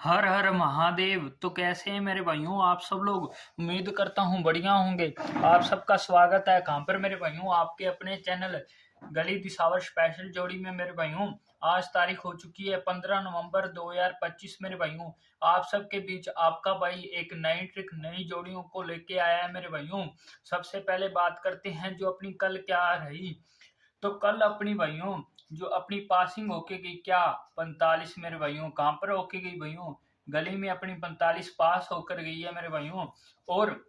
हर हर महादेव। तो कैसे हैं मेरे भाइयों आप सब लोग। उम्मीद करता हूँ बढ़िया होंगे। आप सबका स्वागत है कहाँ पर मेरे भाइयों, आपके अपने चैनल गली दिसावर स्पेशल जोड़ी में मेरे भाइयों। आज तारीख हो चुकी है 15 नवंबर 2025 मेरे भाइयों। आप सबके बीच आपका भाई एक नई ट्रिक नई जोड़ियों को लेके आया है मेरे भाइयों। सबसे पहले बात करते हैं जो अपनी कल क्या रही। तो कल अपनी भाइयों जो अपनी पासिंग होके गई क्या 45 मेरे भाइयों, कहाँ पर होके गई भाइयों, गली में अपनी 45 पास होकर गई है मेरे भाइयों। और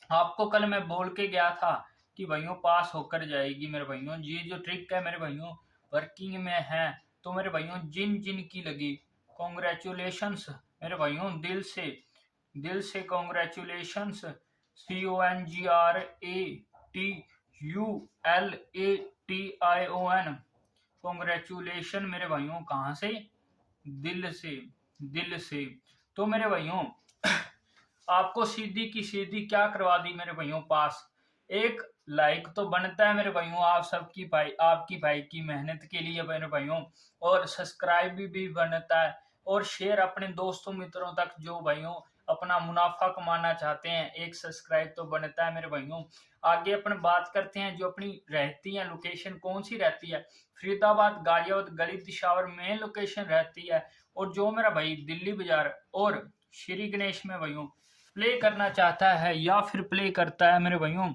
आपको कल मैं बोल के गया था कि भाइयों पास होकर जाएगी मेरे भाइयों। ये जो ट्रिक है मेरे भाइयों वर्किंग में है। तो मेरे भाइयों जिन जिन की लगी कॉन्ग्रेचुलेशंस मेरे भाइयों, दिल से कॉन्ग्रेचुलेशंस। CONGRATULATION कॉन्ग्रेचुलेशन मेरे भाइयों। कहाँ से? दिल से, दिल से। तो मेरे भाइयों आपको सीधी की सीधी क्या करवा दी मेरे भाइयों पास। एक लाइक तो बनता है मेरे भाइयों आप सबकी भाई आपकी भाई की मेहनत के लिए मेरे भाइयों, और सब्सक्राइब भी बनता है, और शेयर अपने दोस्तों मित्रों तक जो भाइयों अपना मुनाफा कमाना चाहते हैं। एक सब्सक्राइब तो बनता है मेरे भाइयों। आगे अपन बात करते हैं जो अपनी रहती है लोकेशन कौन सी रहती है। फरीदाबाद गाजियाबाद गली दिशावर में लोकेशन रहती है। और जो मेरा भाई दिल्ली बाजार और श्री गणेश में भाइयों प्ले करना चाहता है या फिर प्ले करता है मेरे भाइयों,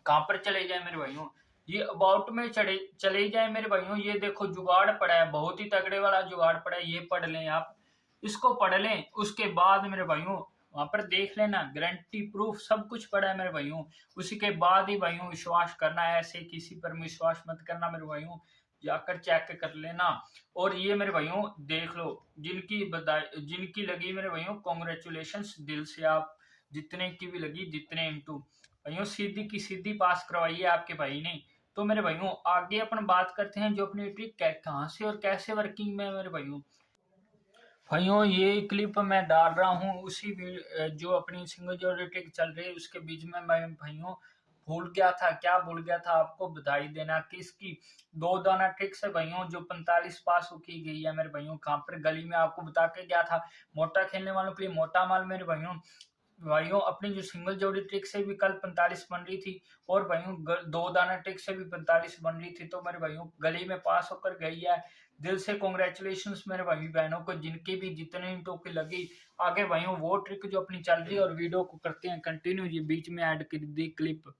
कहाँ पर चले जाए मेरे भाइयों, ये अबाउट में चले जाए मेरे भाइयों। ये देखो जुगाड़ पड़ा है, बहुत ही तगड़े वाला जुगाड़ पड़ा है, ये पढ़ लें आप, इसको पढ़ लें। उसके बाद मेरे भाइयों वहां पर देख लेना, गारंटी प्रूफ सब कुछ पड़ा है मेरे भाइयों। उसी के बाद ही भाइयों विश्वास करना है, ऐसे किसी पर विश्वास मत करना मेरे भाइयों, जाकर चेक कर लेना। और ये मेरे भाइयों देख लो, जिनकी बधाई जिनकी लगी मेरे भाइयों कॉन्ग्रेचुलेशंस दिल से। आप जितने की भी लगी, जितने इंटू भाइयों सीधी की सीधी पास करवाई है आपके भाई ने। तो मेरे भाइयों आगे अपन बात करते हैं जो अपनी ट्रिक कहाँ से और कैसे वर्किंग में है मेरे भाइयों। भाइयों ये क्लिप मैं डाल रहा हूँ उसी जो अपनी सिंगल जोड़ी ट्रिक चल रही है उसके बीच में मैं भाइयों भूल गया था। क्या भूल गया था आपको बधाई देना कि इसकी दो दाना ट्रिक से भाइयों जो 45 पास की गई है मेरे भाइयों। कहाँ पर गली में आपको बता के गया था मोटा खेलने वालों के लिए मोटा माल मेरे भाइयों। भाइयों अपनी जो सिंगल जोड़ी ट्रिक से भी कल 45 बन रही थी, और भाइयों दो दाना ट्रिक से भी 45 बन रही थी। तो मेरे भाइयों गली में पास होकर गई है। दिल से कॉन्ग्रेचुलेशन मेरे भाई बहनों को जिनके भी जितने इंटों की लगी। आगे भाइयों वो ट्रिक जो अपनी चल रही है और वीडियो को करते हैं कंटिन्यू, ये बीच में ऐड कर दी क्लिप।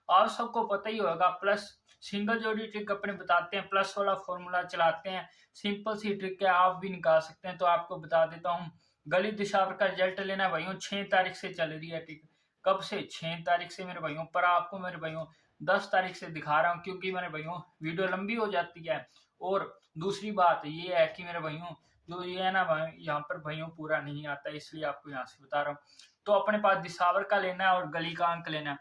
आप सबको पता ही होगा प्लस सिंगल जोड़ी ट्रिक अपने बताते हैं, प्लस वाला फॉर्मूला चलाते हैं। सिंपल सी ट्रिक है, आप भी निकाल सकते हैं। तो आपको बता देता हूँ, गली दिशावर का रिजल्ट लेना है भाइयों। 6 तारीख से चल रही है ट्रिक। कब से? 6 तारीख से मेरे भाइयों। पर आपको मेरे भाइयों 10 तारीख से दिखा रहा हूँ क्योंकि मेरे भाइयों वीडियो लंबी हो जाती है। और दूसरी बात ये है कि मेरे भाइयों जो ये है ना भाई यहाँ पर भाइयों पूरा नहीं आता, इसलिए आपको यहाँ से बता रहा हूँ। तो अपने पास दिशावर का लेना है और गली का अंक लेना है।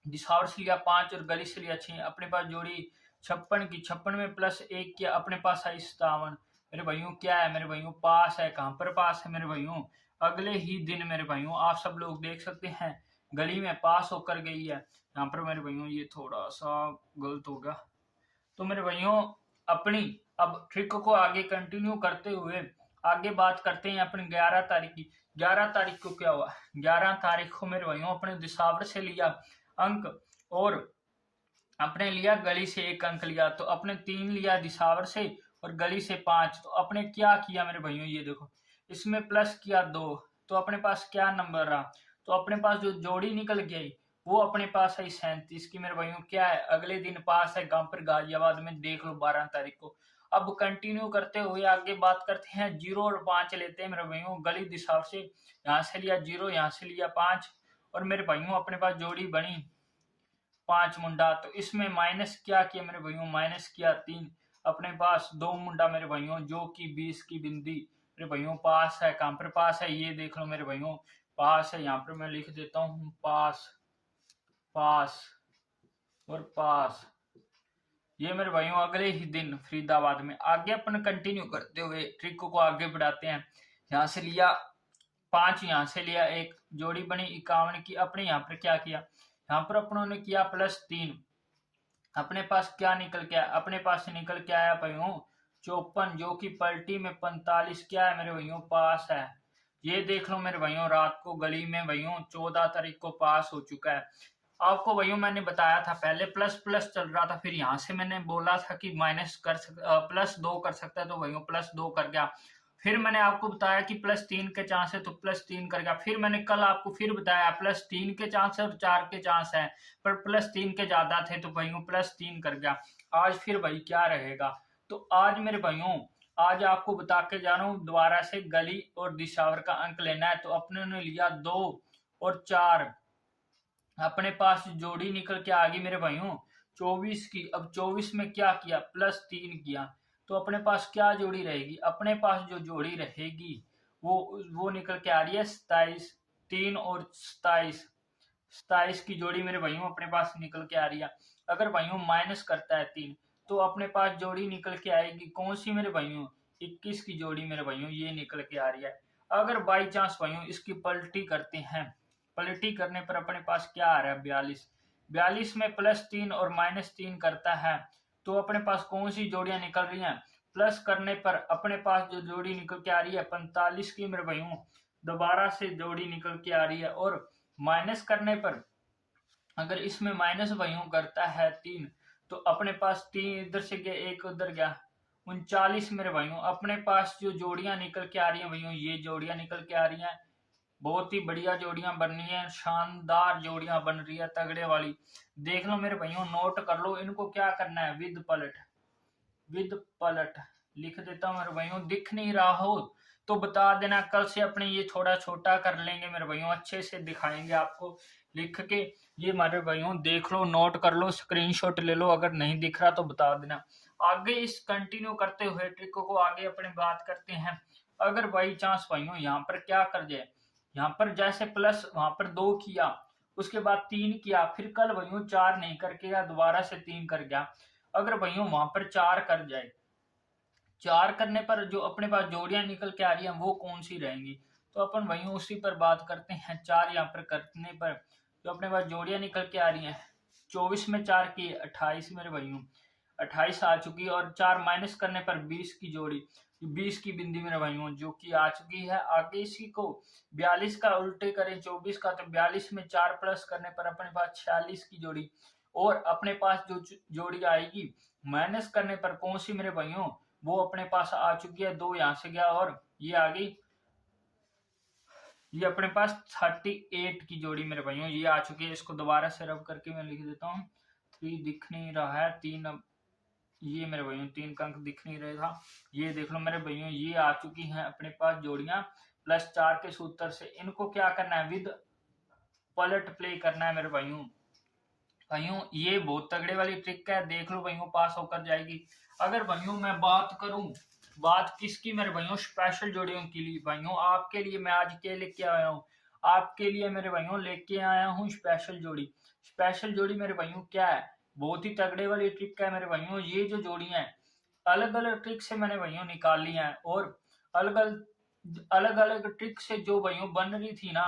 दिशावर से लिया 5 और गली से लिया 6। अपने पास जोड़ी 56 की, 56 में प्लस 1 किया, अपने पास है 57 मेरे भाइयों। क्या है मेरे भाइयों? पास है। कहाँ पर पास है मेरे भाइयों? अगले ही दिन मेरे भाइयों आप सब लोग देख सकते हैं गली में पास होकर गई है। यहाँ पर मेरे भाइयों ये थोड़ा सा गलत हो गया। तो मेरे भाइयों अपनी अब ट्रिक को आगे कंटिन्यू करते हुए आगे बात करते हैं अपनी 11 तारीख की। 11 तारीख को क्या हुआ? 11 तारीख को मेरे भाइयों अपने दिशावर से लिया अंक, और अपने लिया गली से 1 अंक लिया। तो अपने 3 लिया दिशावर से और गली से 5। तो अपने क्या किया मेरे भाइयों, ये देखो इसमें प्लस किया 2। तो अपने पास क्या नंबर रहा? तो अपने पास जो जोड़ी निकल गई वो अपने पास है 37 की मेरे भाइयों। क्या है? अगले दिन पास है गांव पर गाजियाबाद में, देख लो 12 तारीख को। अब कंटिन्यू करते हुए आगे बात करते हैं 0 और 5 लेते हैं मेरे भाइयों गली दिशा से। यहाँ से लिया 0, यहाँ से लिया 5, और मेरे भाइयों अपने पास जोड़ी बनी 5 मुंडा। तो इसमें माइनस क्या किया मेरे भाइयों? माइनस किया 3। अपने पास 2 मुंडा मेरे भाइयों जो कि 20 की बिंदी मेरे भाइयों पास है। कहां पर पास है? ये देख लो मेरे भाइयों पास है। यहाँ पर मैं लिख देता हूँ पास, पास और पास। ये मेरे भाइयों अगले ही दिन फरीदाबाद में। आगे अपन कंटिन्यू करते हुए ट्रिक को आगे बढ़ाते हैं। यहाँ से लिया 5, यहाँ से लिया 1, जोड़ी बनी 51 की। अपने यहाँ पर क्या किया? यहाँ पर अपनों ने किया +3। अपने पास क्या निकल के आया? अपने पास से निकल के आया भाइयों 54 जो कि पलटी में 45 क्या है मेरे भाइयों, पास है। ये देख लो मेरे भाइयों, रात को गली में भाइयों 14 तारीख को पास हो चुका है। आपको भाइयों मैंने बताया था पहले प्लस प्लस चल रहा था, फिर यहाँ से मैंने बोला था कि माइनस कर +2 कर सकता है, तो भाइयों +2 कर गया। फिर मैंने आपको बताया कि +3 के चांस है, तो +3 कर गया। फिर मैंने कल आपको फिर बताया +3 के चांस है और 4 के चांस है, पर +3 के ज्यादा थे, तो भाइयों +3 कर गया। आज फिर भाई क्या रहेगा, तो आज मेरे भाइयों आज आपको बता के जा रहा हूँ दोबारा से गली और दिशावर का अंक लेना है। तो अपने ने लिया 2 और 4, अपने पास जोड़ी निकल के आ गई मेरे भाइयों 24 की। अब 24 में क्या किया, +3 किया, तो अपने पास क्या जोड़ी रहेगी, अपने पास जो जोड़ी रहेगी वो निकल के आ रही है 27। 3 और 27, 27 की जोड़ी मेरे भाइयों अपने पास निकल के आ रही है। अगर भाइयों माइनस करता है 3, तो अपने पास जोड़ी निकल के आएगी कौन सी मेरे भाइयों, 21 की जोड़ी मेरे भाइयों ये निकल के आ रही है। अगर बाई चांस भाइयों इसकी पलटी करते हैं, पलटी करने पर अपने पास क्या आ रहा है, 42। 42 में +3 और -3 करता है, तो अपने पास कौन सी जोड़ियां निकल रही हैं, प्लस करने पर अपने पास जो जोड़ी निकल के आ रही है 45 की मेरे भाइयों दोबारा से जोड़ी निकल के आ रही है। और माइनस करने पर अगर इसमें माइनस भाइयों करता है 3, तो अपने पास 3 इधर से गया, 1 उधर गया, 39 मेरे भाइयों अपने पास जो जोड़ियां निकल के आ रही हैं भाइयों, ये जोड़ियां निकल के आ रही हैं, बहुत ही बढ़िया जोड़ियां बन रही हैं, शानदार जोड़ियां बन रही है, तगड़े वाली। देख लो मेरे भाइयों, नोट कर लो, इनको क्या करना है, विद पलट, विद पलट लिख देता हूँ मेरे भाइयों। दिख नहीं रहा हो तो बता देना, कल से अपने ये थोड़ा छोटा कर लेंगे मेरे भाइयों, अच्छे से दिखाएंगे आपको लिख के। ये मेरे भाइयों देख लो, नोट कर लो, स्क्रीनशॉट ले लो, अगर नहीं दिख रहा तो बता देना। आगे इस कंटिन्यू करते हुए ट्रिक को आगे अपने बात करते हैं। अगर बाई चांस भाइयों यहाँ पर क्या कर जाए, यहाँ पर जैसे प्लस वहां पर 2 किया, उसके बाद 3 किया, फिर कल भाइयों 4 नहीं करके या दोबारा से 3 कर गया। अगर भाइयों वहां पर 4 कर जाए, 4 करने पर जो अपने पास जोड़ियां निकल के आ रही हैं वो कौन सी रहेंगी, तो अपन वहीं उसी पर बात करते हैं। 4 यहाँ पर करने पर जो अपने पास जोड़ियां निकल के आ रही हैं, 24 में 4 की 28 मेरे भाइयों 28 आ चुकी है, और 4 माइनस करने पर 20 की जोड़ी, 20 की बिंदी मेरे भाइयों जो कि आ चुकी है। आगे इसी को 42 का उल्टे करें 24 का, तो 42 में 4 प्लस करने पर अपने पास 46 की जोड़ी, और अपने पास जो जोड़ी आएगी माइनस करने पर कौन सी मेरे भाइयों, वो अपने पास आ चुकी है। 2 यहां से गया और ये आ गई, ये अपने पास 38 की जोड़ी मेरे भाइयों ये आ चुकी है। इसको दोबारा से रब करके मैं लिख देता हूँ, 3 दिख नहीं रहा है, 3 अब ये मेरे भाइयों 3 का अंक दिख नहीं रहा था। ये देख लो मेरे भाइयों, ये आ चुकी हैं अपने पास जोड़ियां +4 के सूत्र से। इनको क्या करना है, विद पलट प्ले करना है मेरे भाइयों। भाइयों ये बहुत तगड़े वाली ट्रिक है, देख लो भाइयों, पास होकर जाएगी। अगर भाइयों मैं बात करूं, बात किसकी मेरे भाइयों, स्पेशल जोड़ियों के लिए भाइयों, आपके लिए मैं आज के लेके आया हूं, आपके लिए मेरे भाइयों लेके आया हूं स्पेशल जोड़ी। स्पेशल जोड़ी मेरे भाइयों क्या है, बहुत ही तगड़े वाली ट्रिक है मेरे भाइयों। ये जो जोड़ियां हैं अलग अलग ट्रिक से मैंने भाइयों निकाल ली हैं, और अलग अलग अलग ट्रिक से जो भाइयों बन रही थी ना,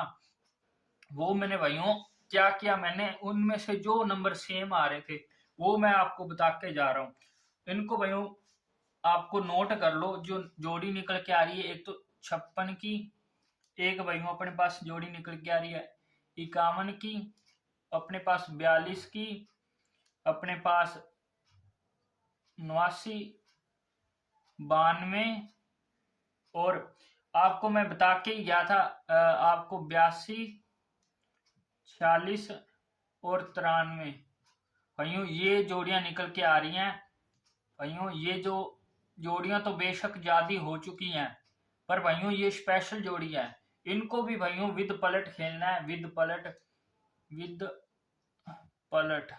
वो मैंने भाइयों क्या किया, मैंने उनमें से जो नंबर सेम आ रहे थे वो मैं आपको बता के जा रहा हूँ। इनको भाइयों आपको नोट कर लो, जो जोड़ी निकल के आ रही है, एक तो 56 की, एक भाइयों अपने पास जोड़ी निकल के आ रही है 51 की, अपने पास 42 की, अपने पास 89, 92, और आपको मैं बता के ही गया था आपको 82, 46 और 93 भाइयों ये जोड़ियां निकल के आ रही हैं। भाइयों ये जो जोड़ियां तो बेशक ज्यादा हो चुकी हैं, पर भाइयों ये स्पेशल जोड़ी है, इनको भी भाइयों विद पलट खेलना है, विद पलट, विद पलट,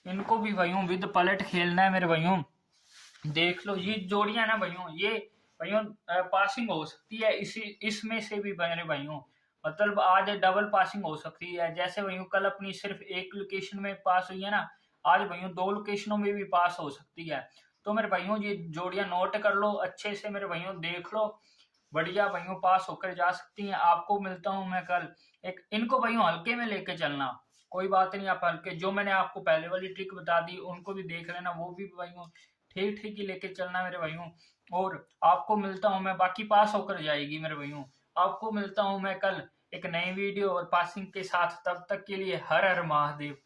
इनको भी भाइयों विद पलट खेलना है मेरे भाइयों। देख लो ये जोड़ियां ना भाइयों, ये भाइयों पासिंग हो सकती है इसी इसमें से भी मेरे भाइयों, मतलब आज डबल पासिंग हो सकती है। जैसे भाइयों कल अपनी सिर्फ एक लोकेशन में पास हुई है ना, आज भाइयों 2 लोकेशनों में भी पास हो सकती है। तो मेरे भाइयों ये जोड़ियां नोट कर लो अच्छे से मेरे भाइयों, देख लो, बढ़िया भाइयों पास होकर जा सकती हैं। आपको मिलता हूं मैं कल एक, इनको भाइयों हल्के में लेके चलना, कोई बात नहीं, आप हल्के जो मैंने आपको पहले वाली ट्रिक बता दी उनको भी देख लेना, वो भी भाइयों ठीक ठीक ही लेके चलना मेरे भाइयों। और आपको मिलता हूँ मैं, बाकी पास होकर जाएगी मेरे भाइयों। आपको मिलता हूँ मैं कल एक नई वीडियो और पासिंग के साथ। तब तक के लिए हर हर महादेव।